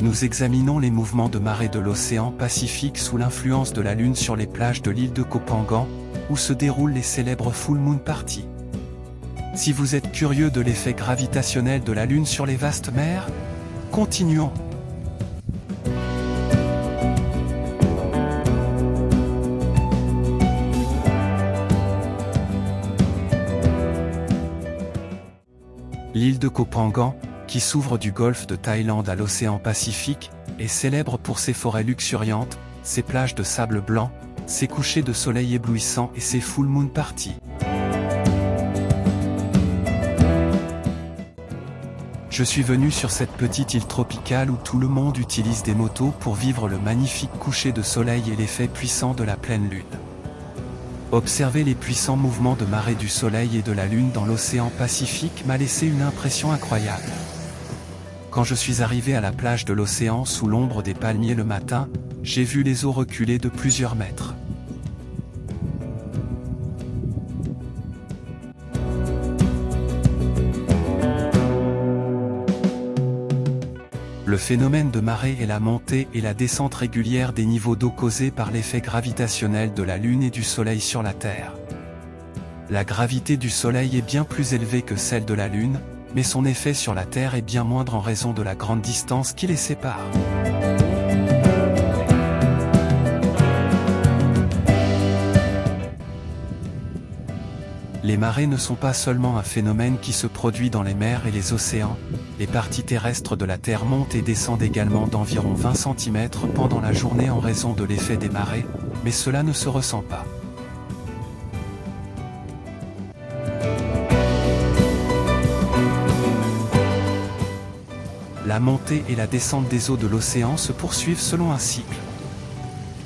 Nous examinons les mouvements de marée de l'océan Pacifique sous l'influence de la Lune sur les plages de l'île de Koh Phangan, où se déroulent les célèbres Full Moon Party. Si vous êtes curieux de l'effet gravitationnel de la Lune sur les vastes mers, continuons. L'île de Koh Phangan, qui s'ouvre du golfe de Thaïlande à l'océan Pacifique, est célèbre pour ses forêts luxuriantes, ses plages de sable blanc, ses couchers de soleil éblouissants et ses full moon parties. Je suis venu sur cette petite île tropicale où tout le monde utilise des motos pour vivre le magnifique coucher de soleil et l'effet puissant de la pleine lune. Observer les puissants mouvements de marée du soleil et de la lune dans l'océan Pacifique m'a laissé une impression incroyable. Quand je suis arrivé à la plage de l'océan sous l'ombre des palmiers le matin, j'ai vu les eaux reculer de plusieurs mètres. Le phénomène de marée est la montée et la descente régulière des niveaux d'eau causés par l'effet gravitationnel de la Lune et du Soleil sur la Terre. La gravité du Soleil est bien plus élevée que celle de la Lune, mais son effet sur la Terre est bien moindre en raison de la grande distance qui les sépare. Les marées ne sont pas seulement un phénomène qui se produit dans les mers et les océans, les parties terrestres de la Terre montent et descendent également d'environ 20 cm pendant la journée en raison de l'effet des marées, mais cela ne se ressent pas. La montée et la descente des eaux de l'océan se poursuivent selon un cycle.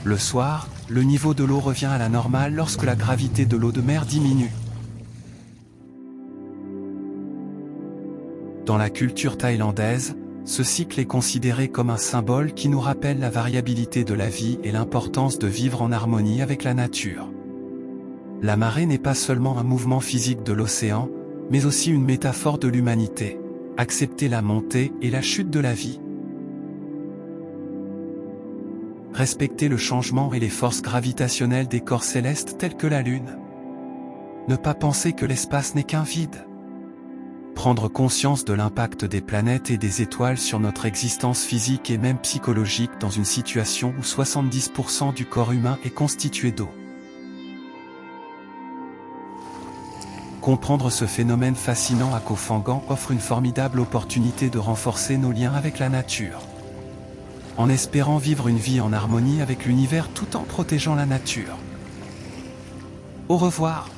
Le soir, le niveau de l'eau revient à la normale lorsque la gravité de l'eau de mer diminue. Dans la culture thaïlandaise, ce cycle est considéré comme un symbole qui nous rappelle la variabilité de la vie et l'importance de vivre en harmonie avec la nature. La marée n'est pas seulement un mouvement physique de l'océan, mais aussi une métaphore de l'humanité. Accepter la montée et la chute de la vie. Respecter le changement et les forces gravitationnelles des corps célestes tels que la Lune. Ne pas penser que l'espace n'est qu'un vide. Prendre conscience de l'impact des planètes et des étoiles sur notre existence physique et même psychologique dans une situation où 70% du corps humain est constitué d'eau. Comprendre ce phénomène fascinant à Koh Phangan offre une formidable opportunité de renforcer nos liens avec la nature. En espérant vivre une vie en harmonie avec l'univers tout en protégeant la nature. Au revoir.